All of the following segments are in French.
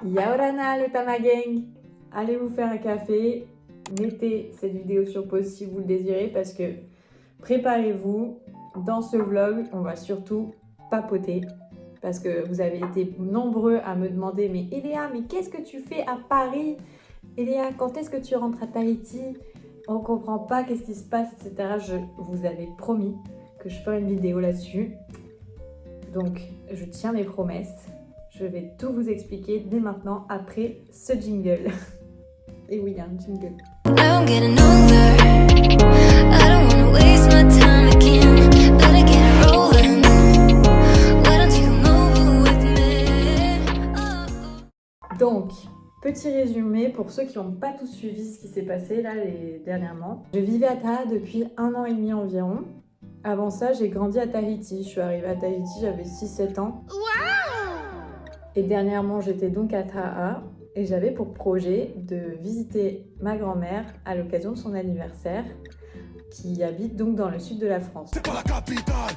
Yaorana le Tamagang. Allez vous faire un café, mettez cette vidéo sur pause si vous le désirez parce que préparez-vous, dans ce vlog, on va surtout papoter parce que vous avez été nombreux à me demander « Mais Eléa, mais qu'est-ce que tu fais à Paris? Eléa, quand est-ce que tu rentres à Tahiti? On comprend pas, qu'est-ce qui se passe, etc. » Je vous avais promis que je ferais une vidéo là-dessus. Donc, je tiens mes promesses. Je vais tout vous expliquer dès maintenant après ce jingle. Et oui, il y a un jingle. I'm getting older. I don't wanna waste my time again. Better get it rolling. Why don't you come over with me? Donc, petit résumé pour ceux qui n'ont pas tous suivi ce qui s'est passé là dernièrement. Je vivais à Taha depuis 1 an et demi environ. Avant ça, j'ai grandi à Tahiti. Je suis arrivée à Tahiti, j'avais 6-7 ans. Et dernièrement, j'étais donc à Taha. Et j'avais pour projet de visiter ma grand-mère à l'occasion de son anniversaire, qui habite donc dans le sud de la France. C'est pas la capitale,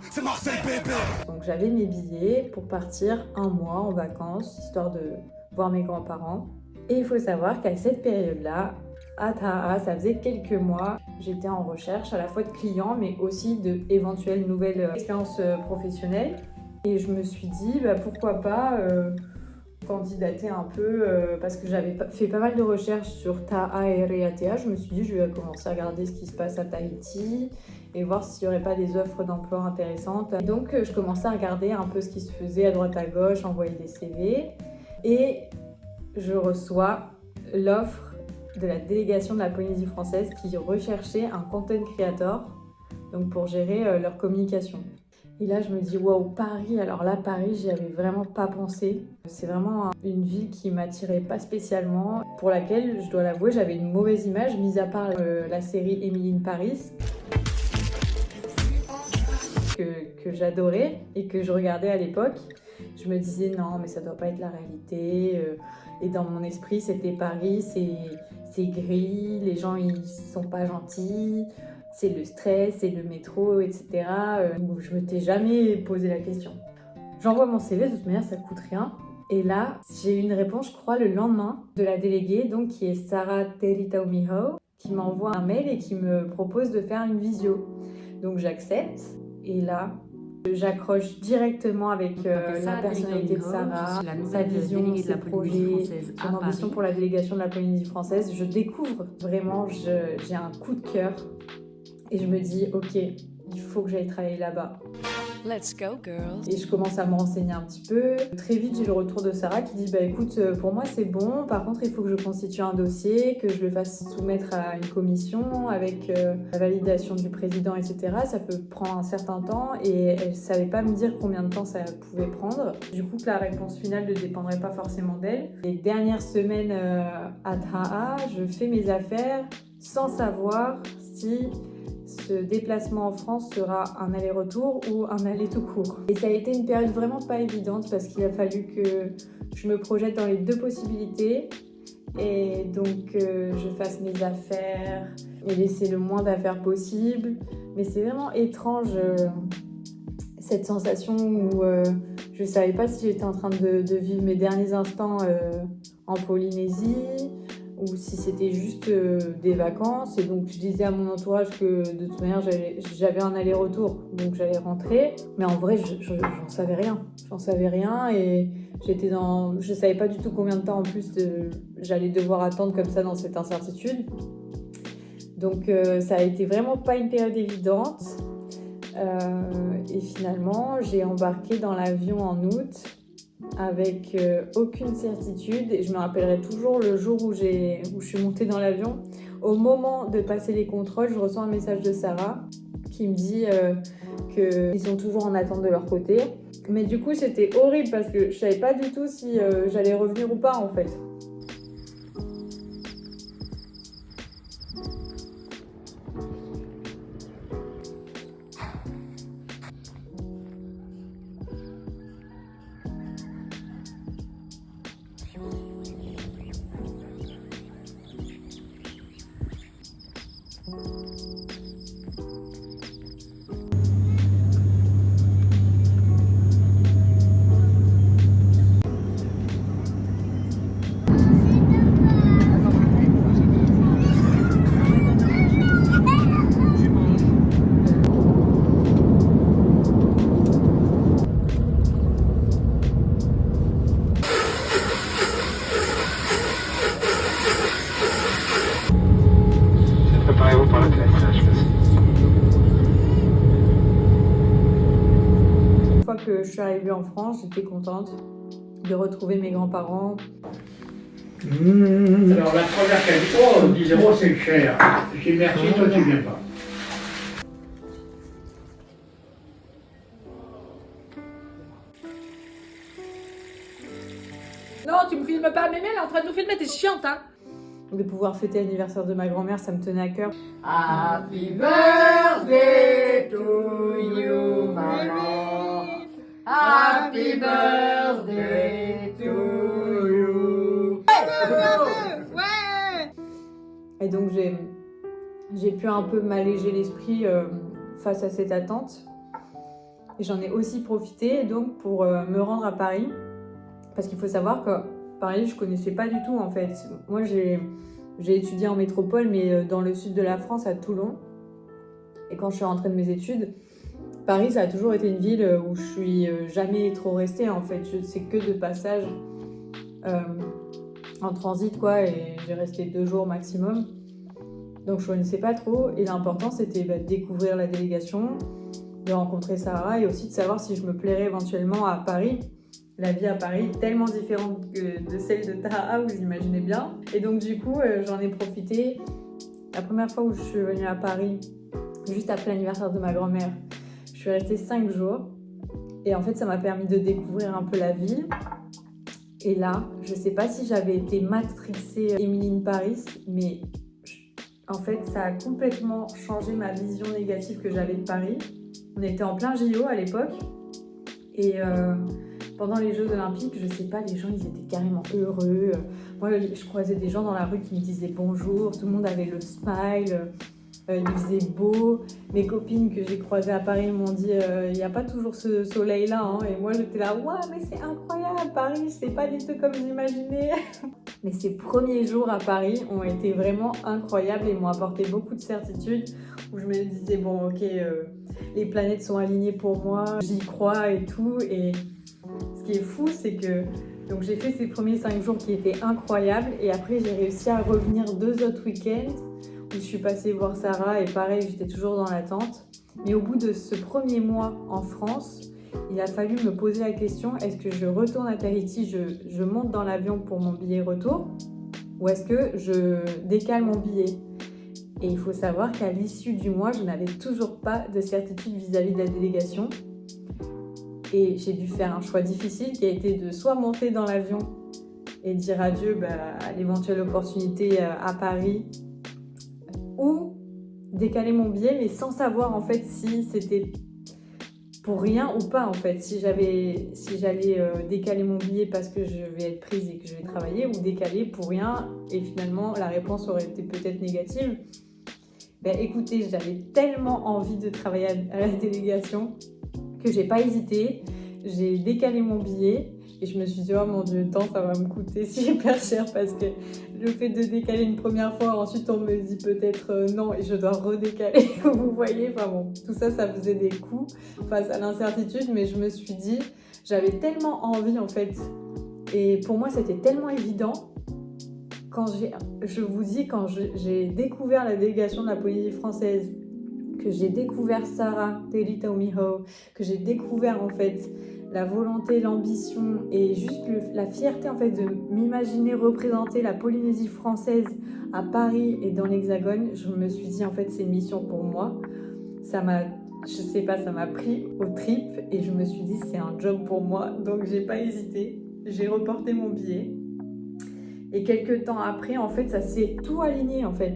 c'est Marseille bébé. Donc j'avais mes billets pour partir 1 mois en vacances, histoire de voir mes grands-parents. Et il faut savoir qu'à cette période-là, à Taha, ça faisait quelques mois, j'étais en recherche à la fois de clients, mais aussi d'éventuelles nouvelles expériences professionnelles. Et je me suis dit, pourquoi pas candidater un peu, parce que j'avais fait pas mal de recherches sur Taha et Raiatea. Je me suis dit, je vais commencer à regarder ce qui se passe à Tahiti et voir s'il n'y aurait pas des offres d'emploi intéressantes. Et donc, je commençais à regarder un peu ce qui se faisait à droite à gauche, envoyer des CV. Et je reçois l'offre de la délégation de la Polynésie française qui recherchait un content creator, donc pour gérer leur communication. Et là, je me dis, waouh, Paris. Alors là, Paris, j'y avais vraiment pas pensé. C'est vraiment une ville qui m'attirait pas spécialement, pour laquelle, je dois l'avouer, j'avais une mauvaise image, mis à part la série Emily in Paris, que j'adorais et que je regardais à l'époque. Je me disais, non, mais ça doit pas être la réalité. Et dans mon esprit, c'était Paris, c'est gris, les gens, ils sont pas gentils. C'est le stress, c'est le métro, etc. Je m'étais jamais posé la question. J'envoie mon CV, de toute manière, ça coûte rien. Et là, j'ai eu une réponse, je crois, le lendemain de la déléguée, donc qui est Sarah Teritaumiho, qui m'envoie un mail et qui me propose de faire une visio. Donc j'accepte. Et là, j'accroche directement avec la personnalité de Sarah, sa vision, ses projets, son ambition pour la délégation de la Polynésie française. Je découvre vraiment, j'ai un coup de cœur. Et je me dis, ok, il faut que j'aille travailler là-bas. Let's go, girls. Et je commence à me renseigner un petit peu. Très vite, j'ai le retour de Sarah qui dit, écoute, pour moi c'est bon. Par contre, il faut que je constitue un dossier, que je le fasse soumettre à une commission avec la validation du président, etc. Ça peut prendre un certain temps et elle savait pas me dire combien de temps ça pouvait prendre. Du coup, que la réponse finale ne dépendrait pas forcément d'elle. Les dernières semaines à Taha, je fais mes affaires sans savoir si ce déplacement en France sera un aller-retour ou un aller tout court. Et ça a été une période vraiment pas évidente parce qu'il a fallu que je me projette dans les deux possibilités et donc je fasse mes affaires et laisser le moins d'affaires possible. Mais c'est vraiment étrange cette sensation où je savais pas si j'étais en train de vivre mes derniers instants en Polynésie ou si c'était juste des vacances. Et donc je disais à mon entourage que de toute manière j'avais un aller-retour, donc j'allais rentrer. Mais en vrai, j'en savais rien. J'en savais rien et je savais pas du tout combien de temps en plus j'allais devoir attendre comme ça dans cette incertitude. Donc ça a été vraiment pas une période évidente. Et finalement, j'ai embarqué dans l'avion en août avec aucune certitude et je me rappellerai toujours le jour où je suis montée dans l'avion. Au moment de passer les contrôles, je reçois un message de Sarah qui me dit qu'ils sont toujours en attente de leur côté. Mais du coup, c'était horrible parce que je savais pas du tout si j'allais revenir ou pas en fait. suis arrivée en France, j'étais contente de retrouver mes grands-parents. Alors la première qu'elle dit, oh, 10 euros c'est cher. Je dis merci, toi tu viens pas. Non, tu me filmes pas, Mémé, elle est en train de nous filmer, t'es chiante, hein. De pouvoir fêter l'anniversaire de ma grand-mère, ça me tenait à cœur. Happy birthday to you, maman. Happy birthday to you. Ouais. Et donc j'ai pu un peu m'alléger l'esprit face à cette attente. Et j'en ai aussi profité donc pour me rendre à Paris. Parce qu'il faut savoir que Paris, je connaissais pas du tout en fait. Moi, j'ai étudié en métropole, mais dans le sud de la France, à Toulon. Et quand je suis rentrée de mes études, Paris, ça a toujours été une ville où je suis jamais trop restée en fait. C'est que de passage en transit quoi, et j'ai resté 2 jours maximum. Donc je connaissais pas trop. Et l'important, c'était de découvrir la délégation, de rencontrer Sarah et aussi de savoir si je me plairais éventuellement à Paris. La vie à Paris est tellement différente de celle de Taha, vous imaginez bien. Et donc du coup, j'en ai profité. La première fois où je suis venue à Paris, juste après l'anniversaire de ma grand-mère, je suis restée 5 jours. Et en fait, ça m'a permis de découvrir un peu la ville. Et là, je sais pas si j'avais été matrixée Emily in Paris, mais en fait, ça a complètement changé ma vision négative que j'avais de Paris. On était en plein JO à l'époque. Et pendant les Jeux Olympiques, je sais pas, les gens, ils étaient carrément heureux. Moi, je croisais des gens dans la rue qui me disaient bonjour. Tout le monde avait le smile. Il faisait beau. Mes copines que j'ai croisées à Paris m'ont dit il n'y a pas toujours ce soleil-là. Hein. Et moi, j'étais là, ouais, mais c'est incroyable, Paris, c'est pas du tout comme j'imaginais. Mais ces premiers jours à Paris ont été vraiment incroyables et m'ont apporté beaucoup de certitude. Où je me disais, bon, ok, les planètes sont alignées pour moi, j'y crois et tout. Et ce qui est fou, c'est que donc j'ai fait ces premiers 5 jours qui étaient incroyables. Et après, j'ai réussi à revenir 2 autres week-ends où je suis passée voir Sarah et pareil, j'étais toujours dans l'attente. Mais au bout de ce premier mois en France, il a fallu me poser la question, est-ce que je retourne à Tahiti, je monte dans l'avion pour mon billet retour, ou est-ce que je décale mon billet? Et il faut savoir qu'à l'issue du mois, je n'avais toujours pas de certitude vis-à-vis de la délégation. Et j'ai dû faire un choix difficile qui a été de soit monter dans l'avion et dire adieu à l'éventuelle opportunité à Paris, ou décaler mon billet, mais sans savoir en fait si c'était pour rien ou pas en fait. Si j'allais décaler mon billet parce que je vais être prise et que je vais travailler, ou décaler pour rien et finalement la réponse aurait été peut-être négative. Écoutez, j'avais tellement envie de travailler à la délégation que j'ai pas hésité. J'ai décalé mon billet et je me suis dit, oh mon Dieu, le temps, ça va me coûter super cher parce que le fait de décaler une première fois, ensuite on me dit peut-être non et je dois redécaler. Vous voyez, enfin bon, tout ça, ça faisait des coups face à l'incertitude, mais je me suis dit, j'avais tellement envie en fait. Et pour moi, c'était tellement évident. Quand j'ai découvert la délégation de la Polynésie française, que j'ai découvert Sarah, Teri Taumiho, que j'ai découvert en fait la volonté, l'ambition et juste la fierté en fait de m'imaginer représenter la Polynésie française à Paris et dans l'Hexagone, je me suis dit en fait c'est une mission pour moi. Ça m'a pris aux tripes et je me suis dit c'est un job pour moi, donc j'ai pas hésité, j'ai reporté mon billet. Et quelques temps après, en fait, ça s'est tout aligné, en fait.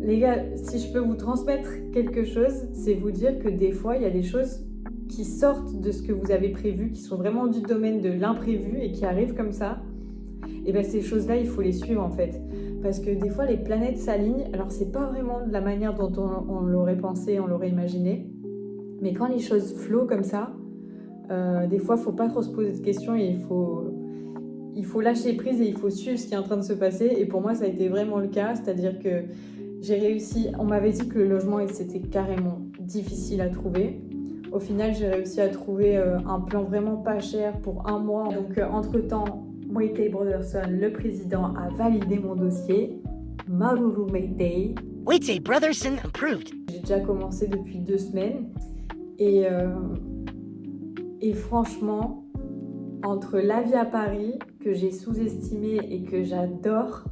Les gars, si je peux vous transmettre quelque chose, c'est vous dire que des fois, il y a des choses qui sortent de ce que vous avez prévu, qui sont vraiment du domaine de l'imprévu et qui arrivent comme ça. Et bien, ces choses-là, il faut les suivre, en fait. Parce que des fois, les planètes s'alignent. Alors, c'est pas vraiment de la manière dont on l'aurait pensé, on l'aurait imaginé. Mais quand les choses flowent comme ça, des fois, il faut pas trop se poser de questions et il faut lâcher prise et il faut suivre ce qui est en train de se passer. Et pour moi, ça a été vraiment le cas. C'est-à-dire que j'ai réussi... On m'avait dit que le logement, c'était carrément difficile à trouver. Au final, j'ai réussi à trouver un plan vraiment pas cher pour 1 mois. Donc, entre-temps, Moitei Brotherson, le président, a validé mon dossier. Maruru Moitei. Moitei Brotherson approved. J'ai déjà commencé depuis 2 semaines. Et Et franchement, entre la vie à Paris, que j'ai sous-estimée et que j'adore,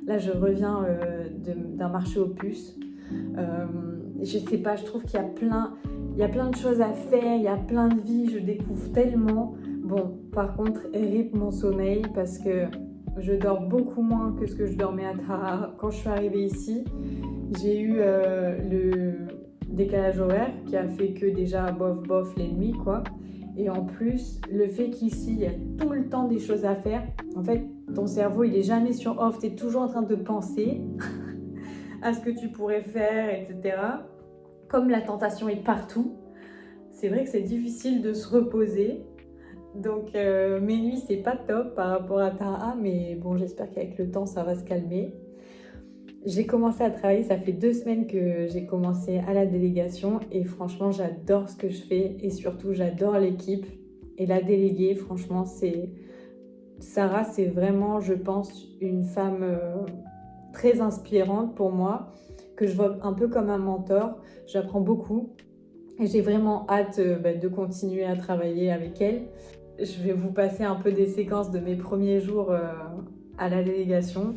là je reviens d'un marché aux puces. Je sais pas, je trouve qu'il y a plein de choses à faire, il y a plein de vies, je découvre tellement. Bon, par contre, rip mon sommeil parce que je dors beaucoup moins que ce que je dormais à Tara quand je suis arrivée ici. J'ai eu le décalage horaire qui a fait que déjà bof les nuits quoi. Et en plus, le fait qu'ici, il y a tout le temps des choses à faire. En fait, ton cerveau, il est jamais sur off, tu es toujours en train de penser à ce que tu pourrais faire, etc. Comme la tentation est partout, c'est vrai que c'est difficile de se reposer. Donc mes nuits, c'est pas top par rapport à Tara, mais bon, j'espère qu'avec le temps, ça va se calmer. J'ai commencé à travailler, ça fait 2 semaines que j'ai commencé à la délégation et franchement, j'adore ce que je fais et surtout, j'adore l'équipe. Et la déléguée, franchement, Sarah, c'est vraiment, je pense, une femme très inspirante pour moi, que je vois un peu comme un mentor. J'apprends beaucoup et j'ai vraiment hâte de continuer à travailler avec elle. Je vais vous passer un peu des séquences de mes premiers jours à la délégation.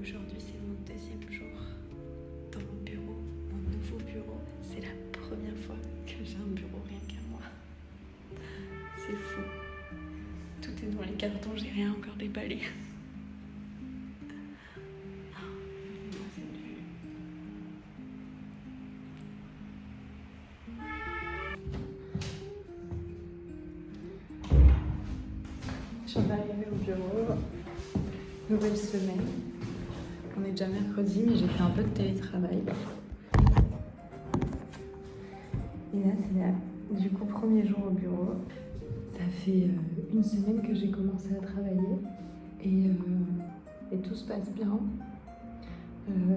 Aujourd'hui, c'est mon 2e jour dans mon bureau, mon nouveau bureau. C'est la première fois que j'ai un bureau rien qu'à moi. C'est fou. Tout est dans les cartons, j'ai rien encore déballé. Je viens d'arriver au bureau. Nouvelle semaine. On est déjà mercredi, mais j'ai fait un peu de télétravail. Et là, c'est du coup 1er jour au bureau. Ça fait 1 semaine que j'ai commencé à travailler et tout se passe bien.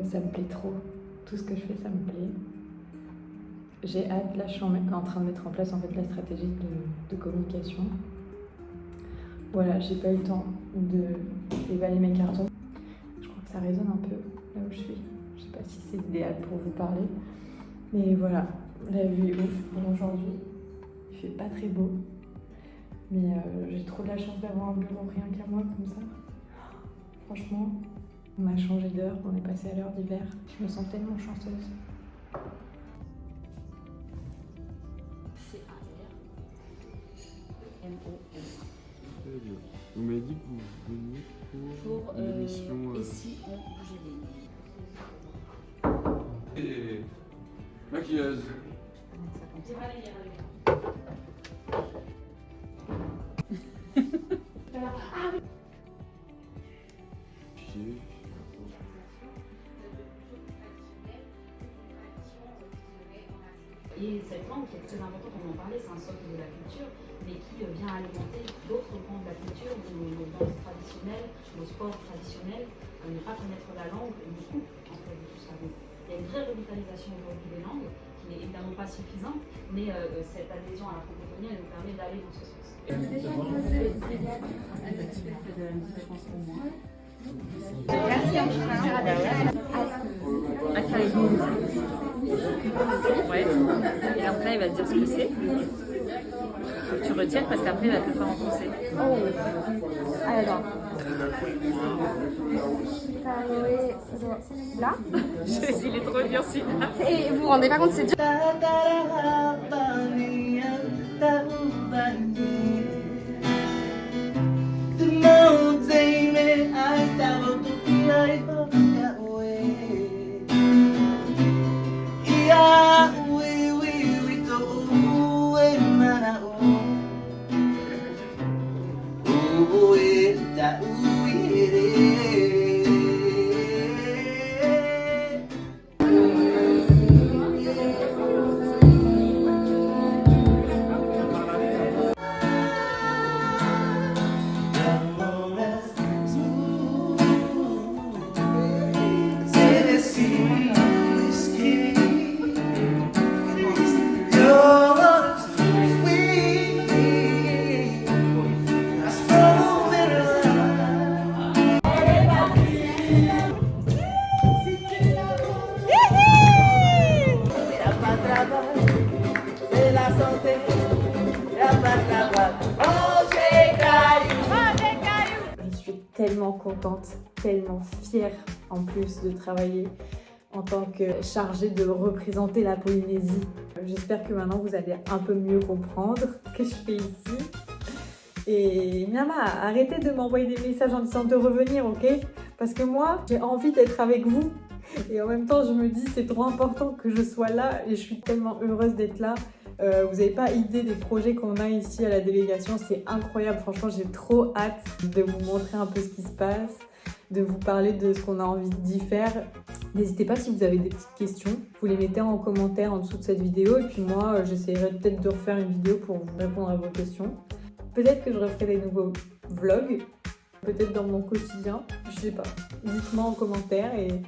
Ça me plaît trop. Tout ce que je fais, ça me plaît. J'ai hâte. Là, je suis en train de mettre en place en fait la stratégie de communication. Voilà, j'ai pas eu le temps d'évaluer mes cartons. Je crois que ça résonne un peu là où je suis. Je sais pas si c'est idéal pour vous parler. Mais voilà, la vue est ouf pour aujourd'hui. Il fait pas très beau. Mais j'ai trop de la chance d'avoir un bureau rien qu'à moi comme ça. Franchement, on a changé d'heure, on est passé à l'heure d'hiver. Je me sens tellement chanceuse. C-A-R-M-O-S. Très bien. Vous m'avez dit que vous veniez pour l'émission... Ici, on bouge les lignes. Et... maquilleuse. Et cette langue qui est très importante, on en parlait, c'est un socle de la culture, mais qui vient alimenter d'autres pans de la culture, nos danses traditionnelles, nos sports traditionnels. Ne pas connaître la langue nous coupe en fait de tout ça. Donc, il y a une vraie revitalisation aujourd'hui des langues, qui n'est évidemment pas suffisante, mais cette adhésion à la francophonie, elle nous permet d'aller dans ce sens. Ouais. Et après, il va te dire ce que c'est. Faut que tu retiennes parce qu'après, il va te le faire en français. Oh. Alors. Là. Il est trop dur celui-là. Et vous vous rendez pas compte, c'est dur. tellement contente, tellement fière en plus de travailler en tant que chargée de représenter la Polynésie. J'espère que maintenant vous allez un peu mieux comprendre ce que je fais ici. Et Miama, arrêtez de m'envoyer des messages en disant de revenir, ok? Parce que moi, j'ai envie d'être avec vous. Et en même temps, je me dis, c'est trop important que je sois là et je suis tellement heureuse d'être là. Vous n'avez pas idée des projets qu'on a ici à la délégation, c'est incroyable. Franchement, j'ai trop hâte de vous montrer un peu ce qui se passe, de vous parler de ce qu'on a envie d'y faire. N'hésitez pas si vous avez des petites questions, vous les mettez en commentaire en dessous de cette vidéo et puis moi, j'essaierai peut-être de refaire une vidéo pour vous répondre à vos questions. Peut-être que je referai des nouveaux vlogs, peut-être dans mon quotidien, je sais pas. Dites-moi en commentaire et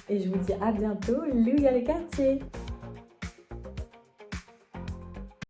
je vous dis à bientôt. Louis à les quartiers.